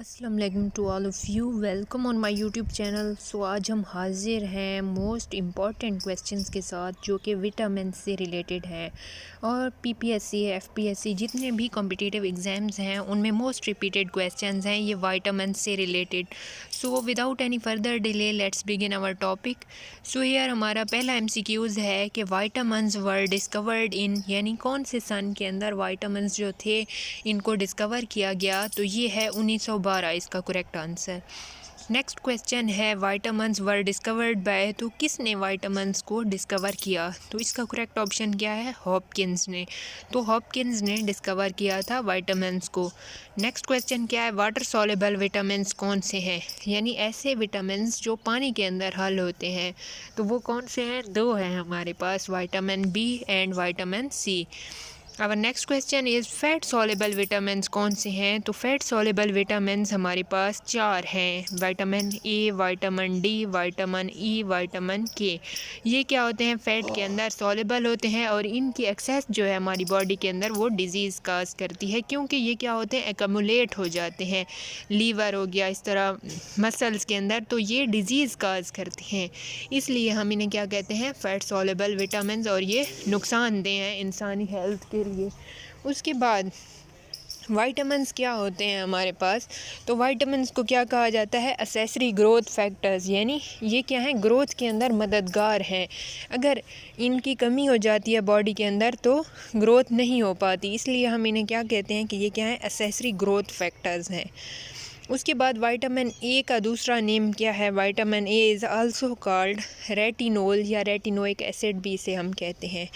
अस्सलाम वालेकुम to all of you, welcome on my YouTube channel. So आज हम हाजिर हैं मोस्ट इम्पॉर्टेंट क्वेश्चंस के साथ जो कि विटामिन से रिलेटेड हैं और पीपीएससी एफपीएससी जितने भी कॉम्पिटिटिव एग्ज़ाम्स हैं उनमें मोस्ट रिपीटेड क्वेश्चंस हैं ये विटामिन से related. So without any further delay let's begin our topic. So here हमारा पहला एमसीक्यूज़ है कि विटामिन्स वर डिस्कवर्ड इन, यानी कौन से सन के अंदर विटामिन्स जो थे इनको डिस्कवर किया गया, तो ये है 1912 इसका करेक्ट आंसर। नेक्स्ट क्वेश्चन है विटामिन्स वर डिस्कवर्ड बाय, तो किसने विटामिन्स को डिस्कवर किया, तो इसका करेक्ट ऑप्शन क्या है, हॉपकिंस ने। तो हॉपकिंस ने डिस्कवर किया था विटामिन्स को। नेक्स्ट क्वेश्चन क्या है, वाटर सॉल्युबल विटामिन्स कौन से हैं, यानी ऐसे विटामिन्स जो पानी के अंदर हल होते हैं, तो वो कौन से हैं, दो हैं हमारे पास, vitamin B and vitamin C. अब next question is fat soluble vitamins कौन से हैं, तो फैट सॉल्युबल विटामिन्स हमारे पास चार हैं, vitamin A, vitamin D, vitamin E, vitamin के। ये क्या होते हैं, फैट के अंदर सॉल्युबल होते हैं और इनकी एक्सेस जो है हमारी बॉडी के अंदर वो डिजीज़ काज करती है, क्योंकि ये क्या होते हैं, एकमुलेट हो जाते हैं, लीवर हो गया, इस तरह मसल्स के अंदर, तो ये डिजीज़ काज करती हैं, इसलिए हम इन्हें क्या कहते हैं, फैट सॉल्युबल विटामिन्स, और ये नुकसानदेह हैं इंसानी हेल्थ के लिए। उसके बाद विटामिन्स क्या होते हैं हमारे पास, तो विटामिन्स को क्या कहा जाता है, एसेसरी ग्रोथ फैक्टर्स, यानी ये क्या है, ग्रोथ के अंदर मददगार हैं। अगर इनकी कमी हो जाती है बॉडी के अंदर तो ग्रोथ नहीं हो पाती, इसलिए हम इन्हें क्या कहते हैं कि ये क्या है, एसेसरी ग्रोथ फैक्टर्स हैं। उसके बाद विटामिन ए का दूसरा नेम क्या है, vitamin A is also called retinol या रेटिनोइक एसिड भी इसे हम कहते हैं।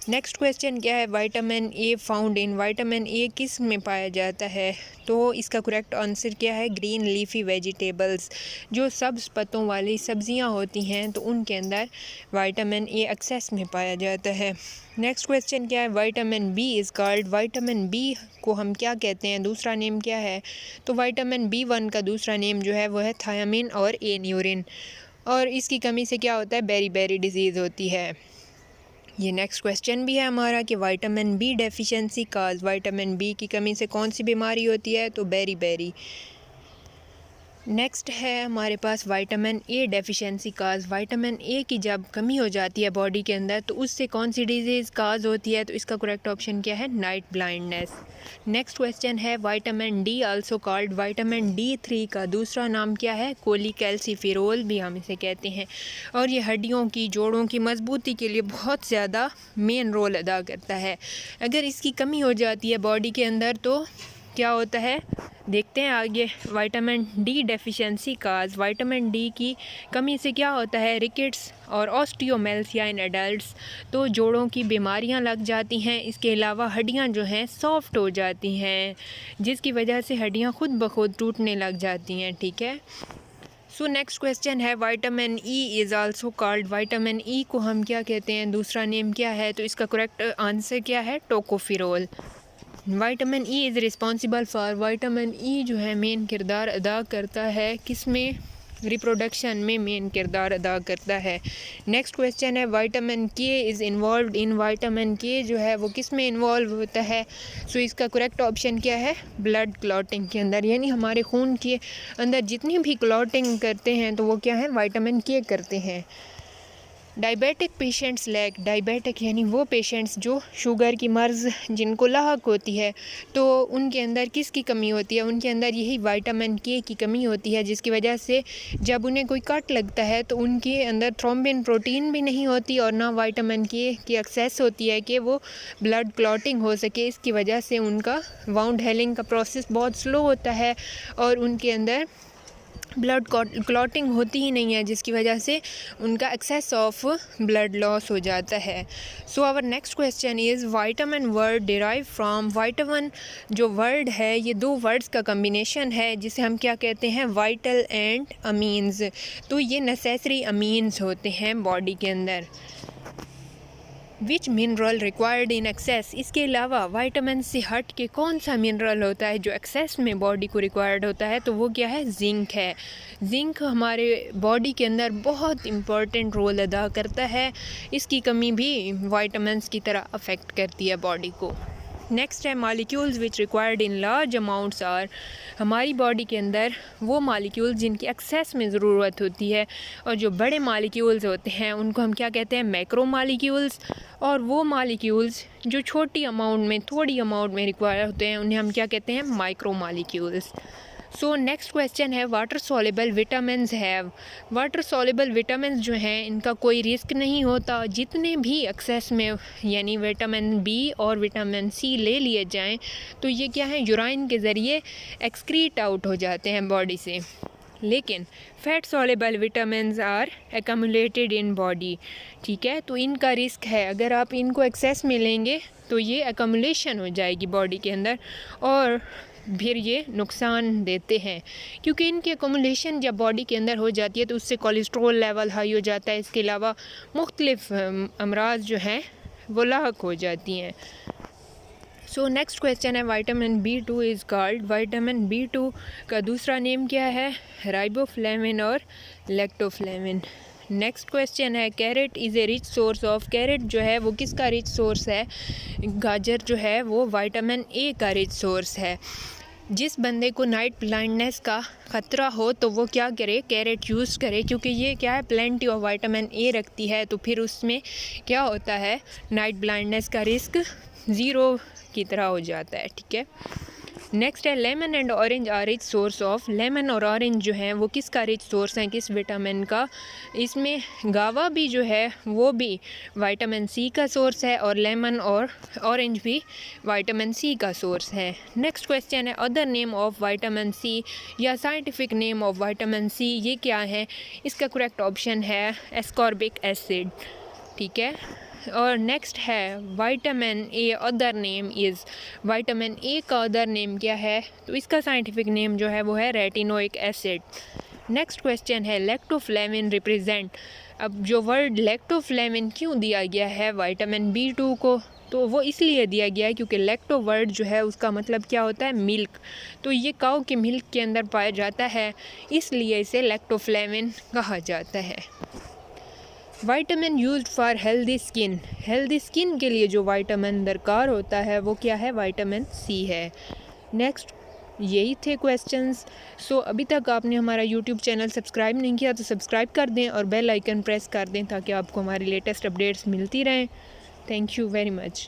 नेक्स्ट क्वेश्चन क्या है, vitamin A found in, vitamin A किस में पाया जाता है, तो इसका करेक्ट आंसर क्या है, ग्रीन लीफी वेजिटेबल्स, जो सब्ज़ पत्तों वाली सब्जियां होती हैं तो उनके अंदर विटामिन ए एक्सेस में पाया जाता है। नेक्स्ट क्वेश्चन क्या है, vitamin B is called, vitamin B को हम क्या कहते हैं, दूसरा नेम क्या है, तो विटामिन B1 का दूसरा नेम जो है वो है थायमिन और एन्यूरिन, और इसकी कमी से क्या होता है, बेरी बेरी डिजीज़ होती है। ये नेक्स्ट क्वेश्चन भी है हमारा कि vitamin B deficiency cause, vitamin B की कमी से कौन सी बीमारी होती है, तो बेरी बेरी। नेक्स्ट है हमारे पास vitamin A deficiency cause, vitamin A की जब कमी हो जाती है बॉडी के अंदर तो उससे कौन सी डिजीज़ काज होती है, तो इसका करेक्ट ऑप्शन क्या है, नाइट ब्लाइंडनेस। नेक्स्ट क्वेश्चन है vitamin D also called, vitamin D3 का दूसरा नाम क्या है, कोलिकैल्सिफेरोल भी हम इसे कहते हैं, और ये हड्डियों की, जोड़ों की मजबूती के लिए बहुत ज़्यादा मेन रोल अदा करता है। अगर इसकी कमी हो जाती है बॉडी के अंदर तो क्या होता है, देखते हैं आगे। Vitamin D deficiency cause, vitamin D की कमी से क्या होता है, रिकेट्स और ऑस्टियोमेल्सिया इन एडल्ट्स, तो जोड़ों की बीमारियां लग जाती हैं। इसके अलावा हड्डियां जो हैं सॉफ्ट हो जाती हैं, जिसकी वजह से हड्डियां खुद ब खुद टूटने लग जाती हैं, ठीक है। सो नेक्स्ट क्वेश्चन है vitamin E is also called, vitamin E को हम क्या कहते हैं, दूसरा नेम क्या है, तो इसका करेक्ट आंसर क्या है, tocopherol. Vitamin E is responsible for, vitamin E जो है मेन किरदार अदा करता है किस में, रिप्रोडक्शन में मेन किरदार अदा करता है। नेक्स्ट क्वेश्चन है विटामिन के इज़ इन्वॉल्व इन, विटामिन के जो है वो किस में इन्वॉल्व होता है, सो इसका करेक्ट ऑप्शन क्या है, ब्लड क्लॉटिंग के अंदर, यानी हमारे खून के अंदर जितनी भी क्लॉटिंग करते हैं तो वो क्या है, विटामिन के करते हैं। डायबिटिक पेशेंट्स लैक, डायबिटिक यानी वो पेशेंट्स जो शुगर की मर्ज़ जिनको लाहक होती है तो उनके अंदर किसकी कमी होती है, उनके अंदर यही विटामिन के की कमी होती है, जिसकी वजह से जब उन्हें कोई कट लगता है तो उनके अंदर थ्रोम्बिन प्रोटीन भी नहीं होती और ना विटामिन के की एक्सेस होती है कि वो ब्लड क्लॉटिंग हो सके। इसकी वजह से उनका वाउंड हेलिंग का प्रोसेस बहुत स्लो होता है और उनके अंदर ब्लड क्लॉटिंग होती ही नहीं है, जिसकी वजह से उनका एक्सेस ऑफ ब्लड लॉस हो जाता है। So our next question is vitamin word derive from, vitamin जो वर्ड है ये दो वर्ड्स का कम्बिनेशन है जिसे हम क्या कहते हैं, वाइटल एंड अमीन्स, तो ये नेसेसरी अमीन्स होते हैं बॉडी के अंदर। विच मिनरल रिक्वायर्ड इन एक्सेस, इसके अलावा विटामिन से हट के कौन सा मिनरल होता है जो एक्सेस में बॉडी को रिक्वायर्ड होता है, तो वो क्या है, जिंक है। जिंक हमारे बॉडी के अंदर बहुत इम्पोर्टेंट रोल अदा करता है, इसकी कमी भी विटामिन्स की तरह अफेक्ट करती है बॉडी को। नेक्स्ट है molecules which required in large amounts are, हमारी बॉडी के अंदर वो मालिक्यूल्स जिनकी एक्सेस में ज़रूरत होती है, और जो बड़े मालिक्यूल्स होते हैं उनको हम क्या कहते हैं, मैक्रो मालिक्यूल्स, और वो मालिक्यूल्स जो छोटी अमाउंट में, थोड़ी अमाउंट में रिक्वायर होते हैं उन्हें हम क्या कहते हैं, micro molecules. So next question है water soluble vitamins have, water soluble vitamins जो हैं इनका कोई रिस्क नहीं होता, जितने भी एक्सेस में यानी विटामिन बी और विटामिन सी ले लिए जाएं तो ये क्या है, यूराइन के ज़रिए एक्सक्रीट आउट हो जाते हैं बॉडी से। लेकिन fat soluble vitamins are accumulated in body, ठीक है, तो इनका रिस्क है, अगर आप इनको एक्सेस में लेंगे तो ये एकमुलेशन हो जाएगी बॉडी के अंदर और फिर ये नुकसान देते हैं, क्योंकि इनकी एकमुलेशन जब बॉडी के अंदर हो जाती है तो उससे कोलेस्ट्रॉल लेवल हाई हो जाता है, इसके अलावा मुख्तलिफ अमराज जो हैं वो लाहक हो जाती हैं। सो नेक्स्ट क्वेश्चन है vitamin B2 is called, vitamin B2 का दूसरा नेम क्या है, राइबोफ्लेविन और लैक्टोफ्लेविन। नेक्स्ट क्वेश्चन है carrot is a rich source of, carrot जो है वो किसका रिच सोर्स है, गाजर जो है वो विटामिन A का रिच सोर्स है। जिस बंदे को नाइट ब्लाइंडनेस का ख़तरा हो तो वो क्या करे, कैरेट यूज़ करे, क्योंकि ये क्या है, प्लेंटी ऑफ विटामिन A रखती है, तो फिर उसमें क्या होता है, नाइट ब्लाइंडनेस का रिस्क ज़ीरो की तरह हो जाता है, ठीक है। नेक्स्ट है lemon and orange are rich source of, lemon और ऑरेंज जो हैं वो किसका रिच सोर्स हैं, किस विटामिन का, इसमें गावा भी जो है वो भी विटामिन सी का सोर्स है और लेमन और ऑरेंज भी विटामिन सी का सोर्स है। नेक्स्ट क्वेश्चन है other name of vitamin C या scientific name of vitamin C, ये क्या है, इसका करेक्ट ऑप्शन है एस्कॉर्बिक एसिड, ठीक है। और नेक्स्ट है vitamin A other name is, vitamin A का अदर नेम क्या है, तो इसका साइंटिफिक नेम जो है वो है रेटिनोइक एसिड। नेक्स्ट क्वेश्चन है लैक्टोफ्लेविन रिप्रेजेंट, अब जो वर्ड लैक्टोफ्लेविन क्यों दिया गया है विटामिन B2 को, तो वो इसलिए दिया गया है क्योंकि लैक्टो वर्ड जो है उसका मतलब क्या होता है, मिल्क, तो ये काऊ के मिल्क के अंदर पाया जाता है, इसलिए इसे लैक्टोफ्लेविन कहा जाता है। Vitamin used for healthy skin, healthy skin के लिए जो विटामिन दरकार होता है वो क्या है, विटामिन सी है। नेक्स्ट यही थे क्वेश्चंस। सो अभी तक आपने हमारा यूट्यूब चैनल सब्सक्राइब नहीं किया तो सब्सक्राइब कर दें और बेल आइकन प्रेस कर दें ताकि आपको हमारी लेटेस्ट अपडेट्स मिलती रहें। Thank you very much.